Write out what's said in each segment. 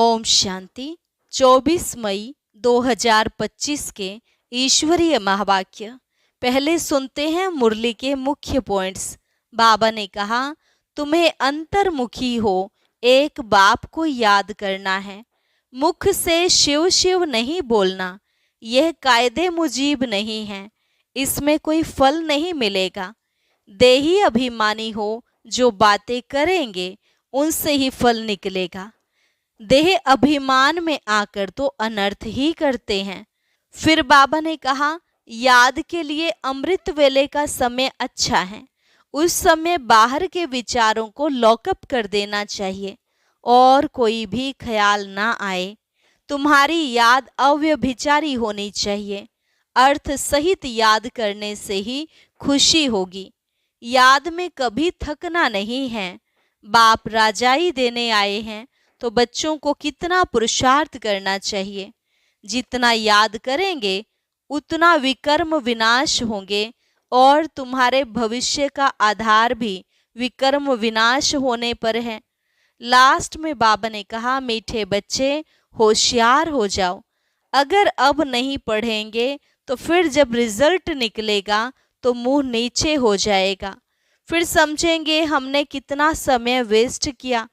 ओम शांति। 24 मई 2025 के ईश्वरीय महावाक्य। पहले सुनते हैं मुरली के मुख्य पॉइंट्स। बाबा ने कहा, तुम्हें अंतर्मुखी हो एक बाप को याद करना है। मुख से शिव शिव नहीं बोलना, यह कायदे मुजीब नहीं है, इसमें कोई फल नहीं मिलेगा। देही अभिमानी हो जो बातें करेंगे उनसे ही फल निकलेगा। देह अभिमान में आकर तो अनर्थ ही करते हैं। फिर बाबा ने कहा, याद के लिए अमृत वेले का समय अच्छा है। उस समय बाहर के विचारों को लॉकअप कर देना चाहिए और कोई भी ख्याल ना आए। तुम्हारी याद अव्यभिचारी होनी चाहिए। अर्थ सहित याद करने से ही खुशी होगी। याद में कभी थकना नहीं है। बाप राजाई देने आए हैं तो बच्चों को कितना पुरुषार्थ करना चाहिए। जितना याद करेंगे उतना विकर्म विनाश होंगे और तुम्हारे भविष्य का आधार भी विकर्म विनाश होने पर है। लास्ट में बाबा ने कहा, मीठे बच्चे होशियार हो जाओ। अगर अब नहीं पढ़ेंगे तो फिर जब रिजल्ट निकलेगा तो मुंह नीचे हो जाएगा। फिर समझेंगे हमने कितना समय वेस्ट किया।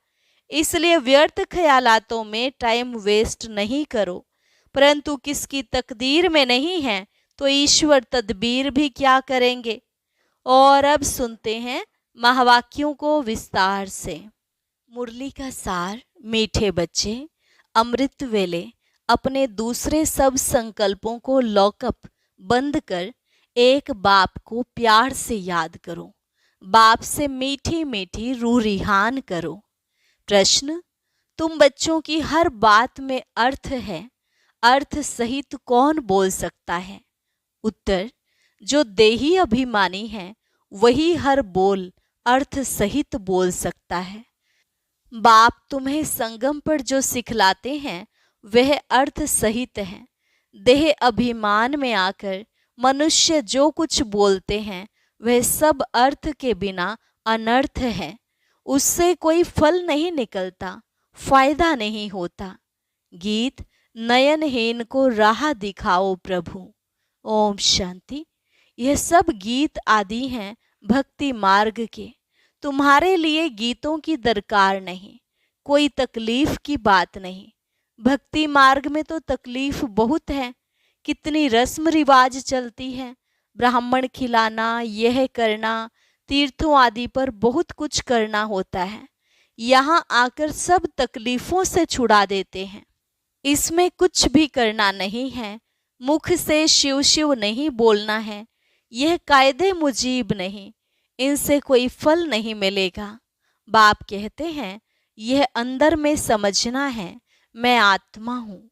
इसलिए व्यर्थ ख्यालातों में टाइम वेस्ट नहीं करो। परंतु किसकी तकदीर में नहीं है तो ईश्वर तदबीर भी क्या करेंगे। और अब सुनते हैं महावाक्यों को विस्तार से। मुरली का सार। मीठे बच्चे, अमृत वेले अपने दूसरे सब संकल्पों को लॉकअप बंद कर एक बाप को प्यार से याद करो। बाप से मीठी मीठी रूह रिहान करो। प्रश्न, तुम बच्चों की हर बात में अर्थ है, अर्थ सहित कौन बोल सकता है? उत्तर, जो देही अभिमानी है वही हर बोल अर्थ सहित बोल सकता है। बाप तुम्हें संगम पर जो सिखलाते हैं वह अर्थ सहित है। देह अभिमान में आकर मनुष्य जो कुछ बोलते हैं वह सब अर्थ के बिना अनर्थ है। उससे कोई फल नहीं निकलता, फायदा नहीं होता। गीत, नयनहीन को राह दिखाओ प्रभु। ओम शांति। यह सब गीत आदि हैं भक्ति मार्ग के। तुम्हारे लिए गीतों की दरकार नहीं, कोई तकलीफ की बात नहीं। भक्ति मार्ग में तो तकलीफ बहुत है। कितनी रस्म रिवाज चलती है, ब्राह्मण खिलाना, यह करना, तीर्थों आदि पर बहुत कुछ करना होता है। यहाँ आकर सब तकलीफों से छुड़ा देते हैं। इसमें कुछ भी करना नहीं है। मुख से शिव शिव नहीं बोलना है, यह कायदे मुजीब नहीं, इनसे कोई फल नहीं मिलेगा। बाप कहते हैं, यह अंदर में समझना है, मैं आत्मा हूँ।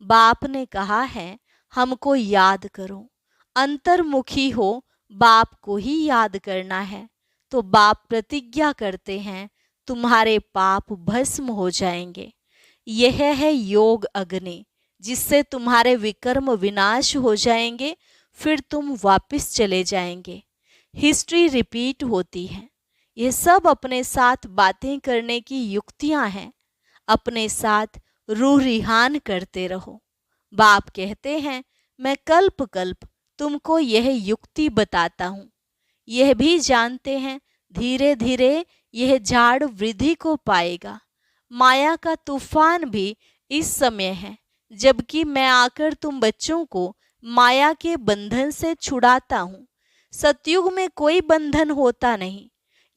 बाप ने कहा है हमको याद करो। अंतर्मुखी हो बाप को ही याद करना है। तो बाप प्रतिज्ञा करते हैं तुम्हारे पाप भस्म हो जाएंगे। यह है योग अग्नि, जिससे तुम्हारे विकर्म विनाश हो जाएंगे। फिर तुम वापस चले जाएंगे। हिस्ट्री रिपीट होती है। यह सब अपने साथ बातें करने की युक्तियां हैं। अपने साथ रूह रिहान करते रहो। बाप कहते हैं, मैं कल्प कल्प तुमको यह युक्ति बताता हूँ। यह भी जानते हैं धीरे धीरे यह झाड़ वृद्धि को पाएगा। माया का तूफान भी इस समय है, जबकि मैं आकर तुम बच्चों को माया के बंधन से छुड़ाता हूँ। सतयुग में कोई बंधन होता नहीं।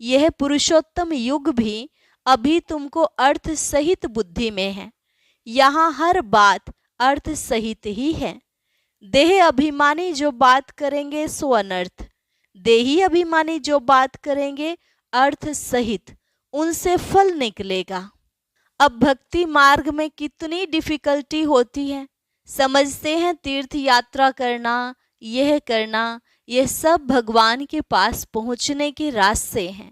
यह पुरुषोत्तम युग भी अभी तुमको अर्थ सहित बुद्धि में है। यहाँ हर बात अर्थ सहित ही है। देह अभिमानी जो बात करेंगे सो अनर्थ, देही अभिमानी जो बात करेंगे अर्थ सहित, उनसे फल निकलेगा। अब भक्ति मार्ग में कितनी डिफिकल्टी होती है। समझते हैं तीर्थ यात्रा करना, यह करना, यह सब भगवान के पास पहुंचने के रास्ते हैं।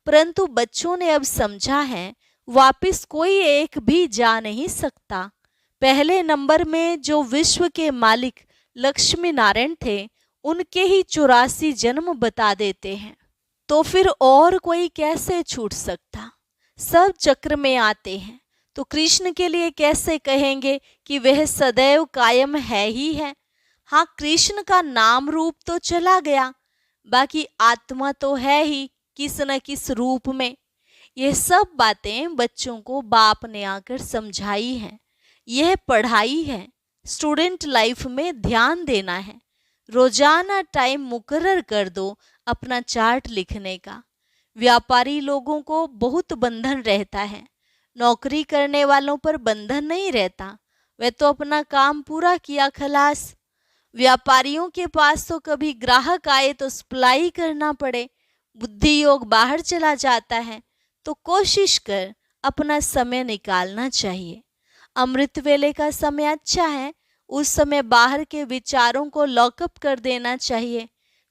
परंतु बच्चों ने अब समझा है वापिस कोई एक भी जा नहीं सकता। पहले नंबर में जो विश्व के मालिक लक्ष्मी नारायण थे, उनके ही 84 जन्म बता देते हैं। तो फिर और कोई कैसे छूट सकता। सब चक्र में आते हैं तो कृष्ण के लिए कैसे कहेंगे कि वह सदैव कायम है ही है। हाँ, कृष्ण का नाम रूप तो चला गया, बाकी आत्मा तो है ही किस न किस रूप में। यह सब बातें बच्चों को बाप ने आकर समझाई हैं। यह पढ़ाई है, स्टूडेंट लाइफ में ध्यान देना है। रोजाना टाइम मुकर्रर कर दो अपना चार्ट लिखने का। व्यापारी लोगों को बहुत बंधन रहता है, नौकरी करने वालों पर बंधन नहीं रहता। वे तो अपना काम पूरा किया खलास। व्यापारियों के पास तो कभी ग्राहक आए तो सप्लाई करना पड़े, बुद्धि योग बाहर चला जाता है। तो कोशिश कर अपना समय निकालना चाहिए। अमृत वेले का समय अच्छा है, उस समय बाहर के विचारों को लॉकअप कर देना चाहिए।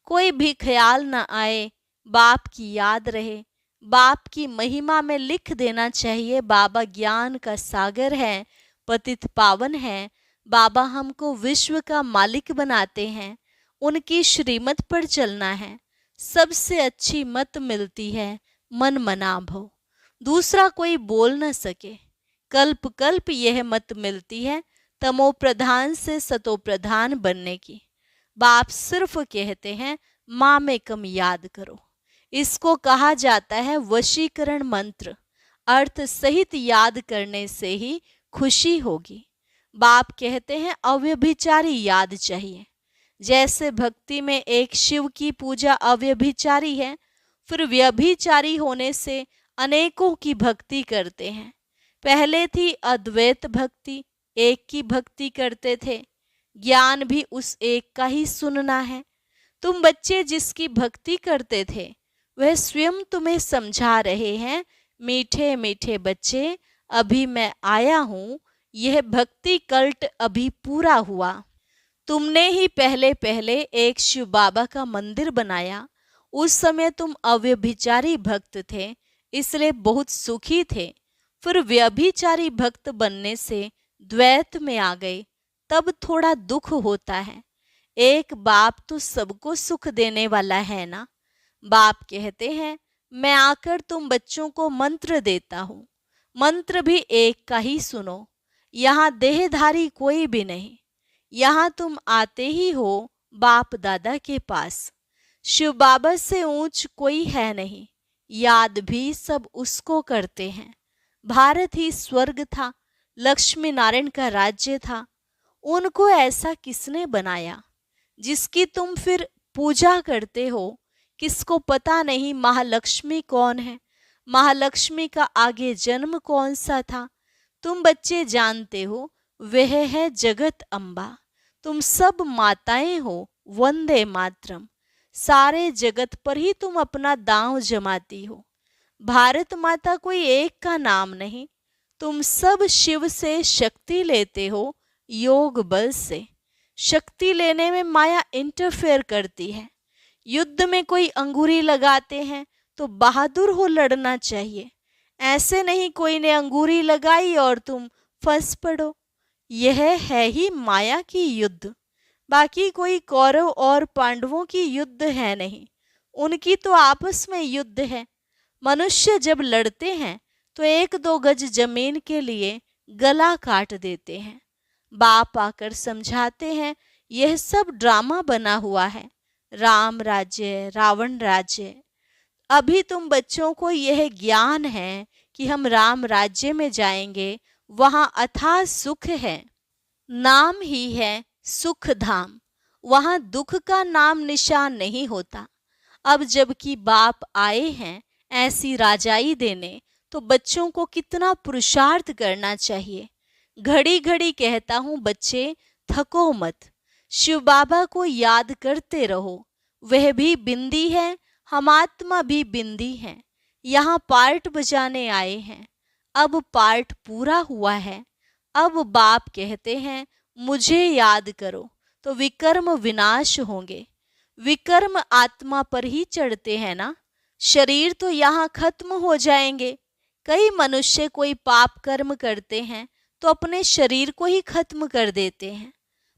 कोई भी ख्याल ना आए, बाप की याद रहे, बाप की महिमा में लिख देना चाहिए। बाबा ज्ञान का सागर है, पतित पावन है। बाबा हमको विश्व का मालिक बनाते हैं, उनकी श्रीमत पर चलना है। सबसे अच्छी मत मिलती है मन मना भव, दूसरा कोई बोल न सके। कल्प कल्प यह मत मिलती है तमो प्रधान से सतो प्रधान बनने की। बाप सिर्फ कहते हैं माँ में कम याद करो। इसको कहा जाता है वशीकरण मंत्र। अर्थ सहित याद करने से ही खुशी होगी। बाप कहते हैं अव्यभिचारी याद चाहिए। जैसे भक्ति में एक शिव की पूजा अव्यभिचारी है, फिर व्यभिचारी होने से अनेकों की भक्ति करते हैं। पहले थी अद्वैत भक्ति, एक की भक्ति करते थे। ज्ञान भी उस एक का ही सुनना है। तुम बच्चे जिसकी भक्ति करते थे वह स्वयं तुम्हें समझा रहे हैं, मीठे मीठे बच्चे अभी मैं आया हूँ। यह भक्ति कल्ट अभी पूरा हुआ। तुमने ही पहले पहले एक शिव बाबा का मंदिर बनाया। उस समय तुम अव्यभिचारी भक्त थे, इसलिए बहुत सुखी थे। फिर व्यभिचारी भक्त बनने से द्वैत में आ गए, तब थोड़ा दुख होता है। एक बाप तो सबको सुख देने वाला है ना। बाप कहते हैं मैं आकर तुम बच्चों को मंत्र देता हूँ। मंत्र भी एक का ही सुनो। यहाँ देहधारी कोई भी नहीं। यहाँ तुम आते ही हो बाप दादा के पास। शिव बाबा से ऊंच कोई है नहीं, याद भी सब उसको करते हैं। भारत ही स्वर्ग था, लक्ष्मी नारायण का राज्य था। उनको ऐसा किसने बनाया जिसकी तुम फिर पूजा करते हो? किसको पता नहीं महालक्ष्मी कौन है, महालक्ष्मी का आगे जन्म कौन सा था? तुम बच्चे जानते हो वह है जगत अम्बा। तुम सब माताएं हो, वंदे मातरम। सारे जगत पर ही तुम अपना दांव जमाती हो। भारत माता कोई एक का नाम नहीं। तुम सब शिव से शक्ति लेते हो, योग बल से। शक्ति लेने में माया इंटरफेयर करती है। युद्ध में कोई अंगूरी लगाते हैं तो बहादुर हो लड़ना चाहिए। ऐसे नहीं कोई ने अंगूरी लगाई और तुम फंस पड़ो। यह है ही माया की युद्ध। बाकी कोई कौरव और पांडवों की युद्ध है नहीं, उनकी तो आपस में युद्ध है। मनुष्य जब लड़ते हैं तो 1-2 गज जमीन के लिए गला काट देते हैं। बाप आकर समझाते हैं यह सब ड्रामा बना हुआ है, राम राज्य रावण राज्य। अभी तुम बच्चों को यह ज्ञान है कि हम राम राज्य में जाएंगे, वहां अथाह सुख है। नाम ही है सुख धाम, वहां दुख का नाम निशान नहीं होता। अब जबकि बाप आए हैं ऐसी राजाई देने, तो बच्चों को कितना पुरुषार्थ करना चाहिए। घड़ी घड़ी कहता हूँ बच्चे थको मत, शिव बाबा को याद करते रहो। वह भी बिंदी है, हम आत्मा भी बिंदी हैं। यहाँ पार्ट बजाने आए हैं, अब पार्ट पूरा हुआ है। अब बाप कहते हैं मुझे याद करो तो विकर्म विनाश होंगे। विकर्म आत्मा पर ही चढ़ते हैं ना, शरीर तो यहाँ खत्म हो जाएंगे। कई मनुष्य कोई पाप कर्म करते हैं तो अपने शरीर को ही खत्म कर देते हैं,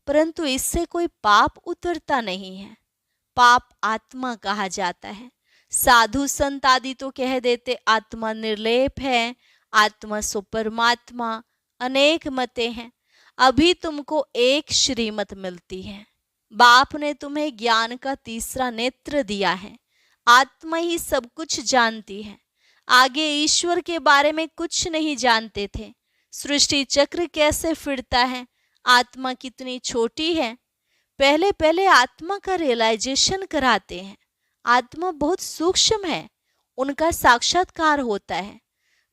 परंतु इससे कोई पाप उतरता नहीं है। पाप आत्मा कहा जाता है। साधु संत आदि तो कह देते आत्मा निर्लेप है, आत्मा सो परमात्मा, अनेक मतें हैं। अभी तुमको एक श्रीमत मिलती है। बाप ने तुम्हें ज्ञान का तीसरा नेत्र दिया है। आत्मा ही सब कुछ जानती है। आगे ईश्वर के बारे में कुछ नहीं जानते थे। सृष्टि चक्र कैसे फिरता है, आत्मा कितनी छोटी है, पहले पहले आत्मा का रियलाइजेशन कराते हैं। आत्मा बहुत सूक्ष्म है, उनका साक्षात्कार होता है।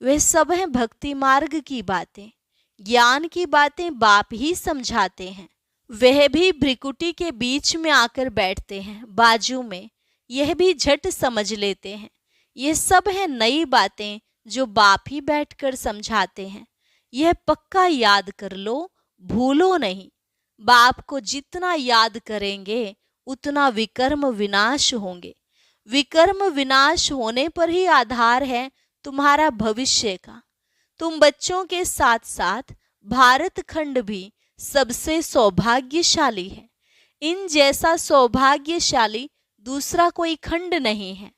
वे सब हैं भक्ति मार्ग की बातें, ज्ञान की बातें बाप ही समझाते हैं। वह भी भ्रिकुटी के बीच में आकर बैठते हैं, बाजू में, यह भी झट समझ लेते हैं। ये सब है नई बातें जो बाप ही बैठकर समझाते हैं। यह पक्का याद कर लो, भूलो नहीं। बाप को जितना याद करेंगे उतना विकर्म विनाश होंगे। विकर्म विनाश होने पर ही आधार है तुम्हारा भविष्य का। तुम बच्चों के साथ साथ भारत खंड भी सबसे सौभाग्यशाली है। इन जैसा सौभाग्यशाली दूसरा कोई खंड नहीं है।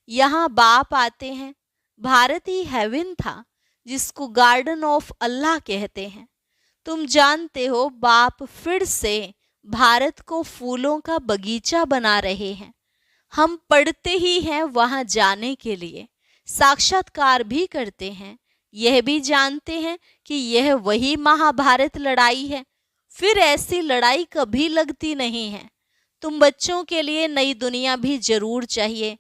यहाँ बाप आते हैं। भारत ही हेवन था, जिसको गार्डन ऑफ अल्लाह कहते हैं। तुम जानते हो बाप फिर से भारत को फूलों का बगीचा बना रहे हैं। हम पढ़ते ही हैं वहां जाने के लिए, साक्षात्कार भी करते हैं, यह भी जानते हैं कि यह वही महाभारत लड़ाई है। फिर ऐसी लड़ाई कभी लगती नहीं है। तुम बच्चों के लिए नई दुनिया भी जरूर चाहिए।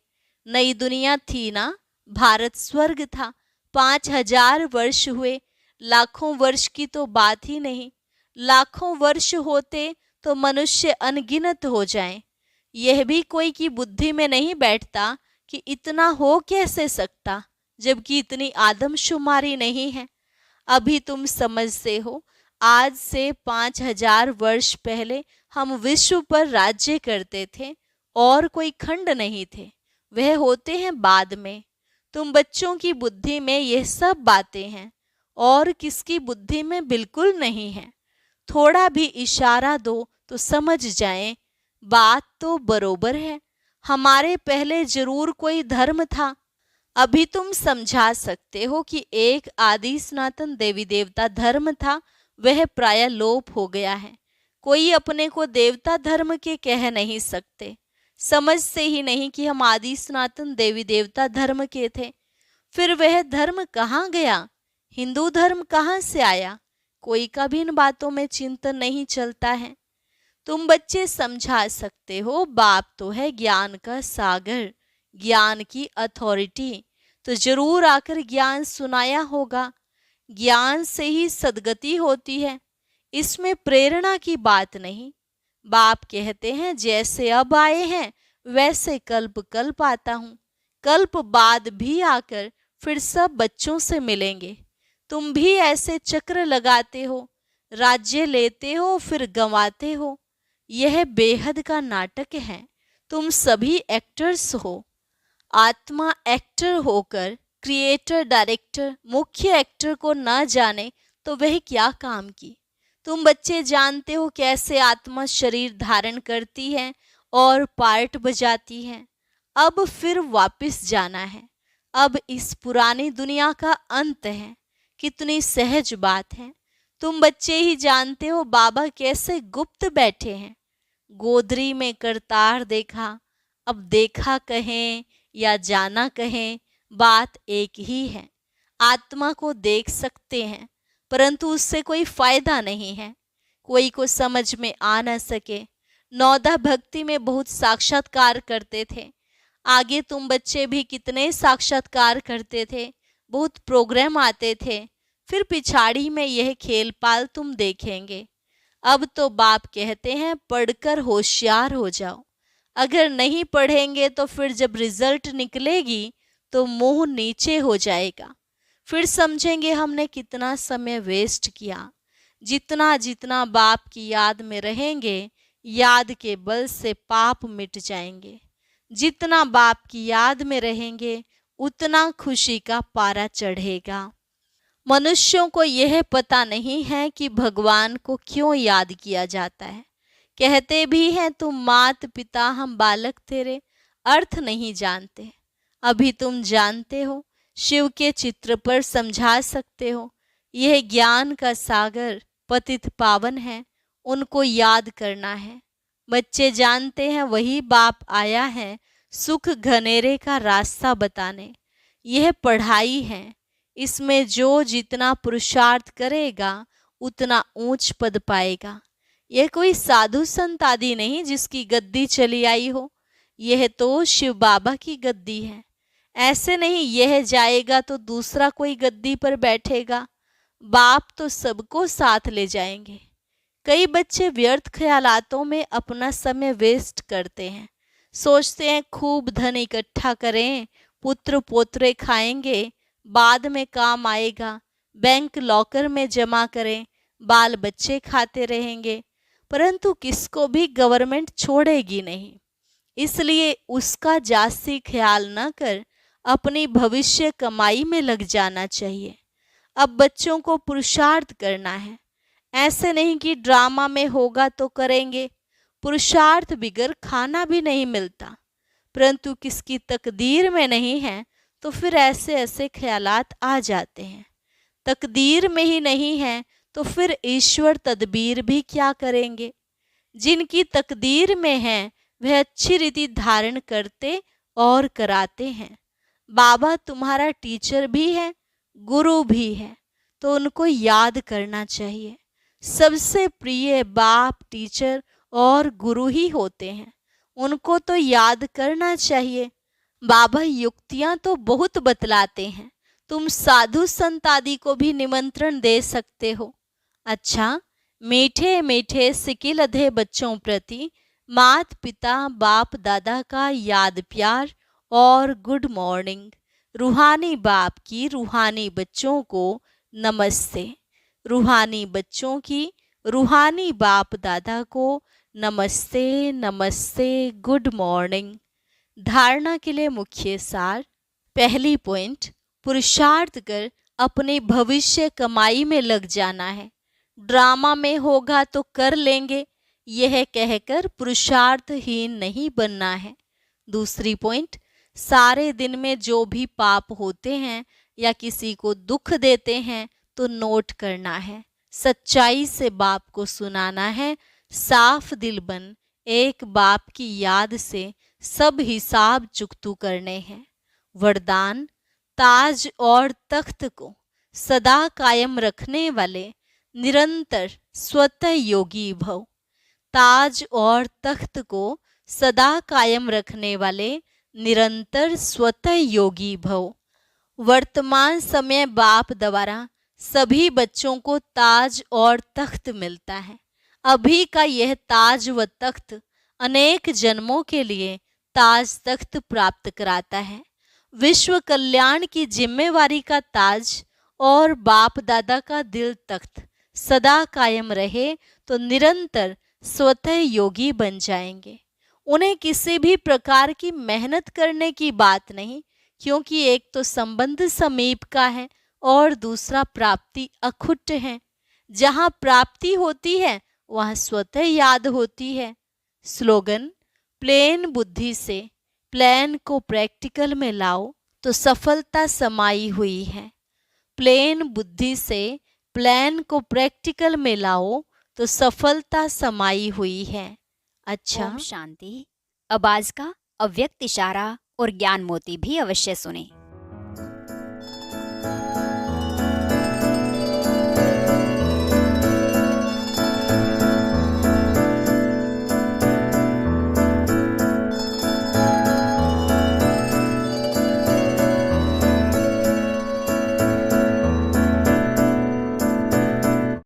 नई दुनिया थी ना, भारत स्वर्ग था। 5000 वर्ष हुए, लाखों वर्ष की तो बात ही नहीं। लाखों वर्ष होते तो मनुष्य अनगिनत हो जाएं। यह भी कोई की बुद्धि में नहीं बैठता कि इतना हो कैसे सकता, जबकि इतनी आदमशुमारी नहीं है। अभी तुम समझते हो, आज से 5000 वर्ष पहले हम विश्व पर राज्य करते थे और कोई खंड नहीं थे। वह होते हैं बाद में। तुम बच्चों की बुद्धि में यह सब बातें हैं और किसकी बुद्धि में बिल्कुल नहीं है। थोड़ा भी इशारा दो तो समझ जाएं, बात तो बरोबर है। हमारे पहले जरूर कोई धर्म था। अभी तुम समझा सकते हो कि एक आदि सनातन देवी देवता धर्म था, वह प्राय लोप हो गया है। कोई अपने को देवता धर्म के कह नहीं सकते। समझते ही नहीं कि हम आदि सनातन देवी देवता धर्म के थे। फिर वह धर्म कहाँ गया, हिंदू धर्म कहाँ से आया, कोई का भी इन बातों में चिंतन नहीं चलता है। तुम बच्चे समझा सकते हो, बाप तो है ज्ञान का सागर, ज्ञान की अथॉरिटी, तो जरूर आकर ज्ञान सुनाया होगा। ज्ञान से ही सद्गति होती है, इसमें प्रेरणा की बात नहीं। बाप कहते हैं जैसे अब आए हैं वैसे कल्प कल्प आता हूँ। कल्प बाद भी आकर फिर सब बच्चों से मिलेंगे। तुम भी ऐसे चक्र लगाते हो, राज्य लेते हो फिर गंवाते हो। यह बेहद का नाटक है। तुम सभी एक्टर्स हो। आत्मा एक्टर होकर क्रिएटर डायरेक्टर मुख्य एक्टर को न जाने तो वह क्या काम की। तुम बच्चे जानते हो कैसे आत्मा शरीर धारण करती है और पार्ट बजाती है। अब फिर वापस जाना है। अब इस पुरानी दुनिया का अंत है। कितनी सहज बात है। तुम बच्चे ही जानते हो बाबा कैसे गुप्त बैठे हैं। गोदरी में करतार देखा, अब देखा कहें या जाना कहें, बात एक ही है। आत्मा को देख सकते हैं परंतु उससे कोई फायदा नहीं है। कोई को समझ में आ न सके। नौदा भक्ति में बहुत साक्षात्कार करते थे। आगे तुम बच्चे भी कितने साक्षात्कार करते थे, बहुत प्रोग्राम आते थे। फिर पिछाड़ी में यह खेल पाल तुम देखेंगे। अब तो बाप कहते हैं पढ़कर होशियार हो जाओ। अगर नहीं पढ़ेंगे तो फिर जब रिजल्ट निकलेगी तो मुंह नीचे हो जाएगा। फिर समझेंगे हमने कितना समय वेस्ट किया। जितना जितना बाप की याद में रहेंगे, याद के बल से पाप मिट जाएंगे। जितना बाप की याद में रहेंगे उतना खुशी का पारा चढ़ेगा। मनुष्यों को यह पता नहीं है कि भगवान को क्यों याद किया जाता है। कहते भी हैं तुम मात पिता हम बालक तेरे, अर्थ नहीं जानते। अभी तुम जानते हो। शिव के चित्र पर समझा सकते हो। यह ज्ञान का सागर पतित पावन है, उनको याद करना है। बच्चे जानते हैं वही बाप आया है सुख घनेरे का रास्ता बताने। यह पढ़ाई है, इसमें जो जितना पुरुषार्थ करेगा उतना ऊंच पद पाएगा। यह कोई साधु संत आदि नहीं जिसकी गद्दी चली आई हो, यह तो शिव बाबा की गद्दी है। ऐसे नहीं यह जाएगा तो दूसरा कोई गद्दी पर बैठेगा, बाप तो सबको साथ ले जाएंगे। कई बच्चे व्यर्थ ख्यालातों में अपना समय वेस्ट करते हैं, सोचते हैं खूब धन इकट्ठा करें, पुत्र पोत्रे खाएंगे, बाद में काम आएगा, बैंक लॉकर में जमा करें, बाल बच्चे खाते रहेंगे। परंतु किसको भी गवर्नमेंट छोड़ेगी नहीं, इसलिए उसका जास्ती ख्याल न कर अपनी भविष्य कमाई में लग जाना चाहिए। अब बच्चों को पुरुषार्थ करना है, ऐसे नहीं कि ड्रामा में होगा तो करेंगे। पुरुषार्थ बिगर खाना भी नहीं मिलता, परंतु किसकी तकदीर में नहीं है तो फिर ऐसे ऐसे ख्यालात आ जाते हैं। तकदीर में ही नहीं है तो फिर ईश्वर तदबीर भी क्या करेंगे। जिनकी तकदीर में है वह अच्छी रीति धारण करते और कराते हैं। बाबा तुम्हारा टीचर भी है, गुरु भी है, तो उनको याद करना चाहिए। सबसे प्रिय बाप, टीचर और गुरु ही होते हैं, उनको तो याद करना चाहिए। बाबा युक्तियां तो बहुत बतलाते हैं, तुम साधु संत आदि को भी निमंत्रण दे सकते हो। अच्छा, मीठे मीठे सिकिल अधे बच्चों प्रति मात पिता बाप दादा का याद प्यार और गुड मॉर्निंग। रूहानी बाप की रूहानी बच्चों को नमस्ते। रूहानी बच्चों की रूहानी बाप दादा को नमस्ते नमस्ते, गुड मॉर्निंग। धारणा के लिए मुख्य सार। पहली पॉइंट, पुरुषार्थ कर अपने भविष्य कमाई में लग जाना है। ड्रामा में होगा तो कर लेंगे, यह कहकर पुरुषार्थहीन नहीं बनना है। दूसरी पॉइंट, सारे दिन में जो भी पाप होते हैं या किसी को दुख देते हैं तो नोट करना है, सच्चाई से बाप को सुनाना है। साफ दिल बन एक बाप की याद से सब हिसाब चुकतू करने हैं। वरदान, ताज और तख्त को सदा कायम रखने वाले निरंतर स्वतः योगी भव। ताज और तख्त को सदा कायम रखने वाले निरंतर स्वतः योगी भव। वर्तमान समय बाप द्वारा सभी बच्चों को ताज और तख्त मिलता है। अभी का यह ताज व तख्त अनेक जन्मों के लिए ताज तख्त प्राप्त कराता है। विश्व कल्याण की जिम्मेवारी का ताज और बाप दादा का दिल तख्त सदा कायम रहे तो निरंतर स्वतः योगी बन जाएंगे। उन्हें किसी भी प्रकार की मेहनत करने की बात नहीं, क्योंकि एक तो संबंध समीप का है और दूसरा प्राप्ति अखुट्ट है। जहाँ प्राप्ति होती है वहाँ स्वतः याद होती है। स्लोगन, प्लेन बुद्धि से प्लान को प्रैक्टिकल में लाओ तो सफलता समाई हुई है। प्लेन बुद्धि से प्लान को प्रैक्टिकल में लाओ तो सफलता समाई हुई है। अच्छा, ओम शांति। अब आज का अव्यक्त इशारा और ज्ञान मोती भी अवश्य सुने।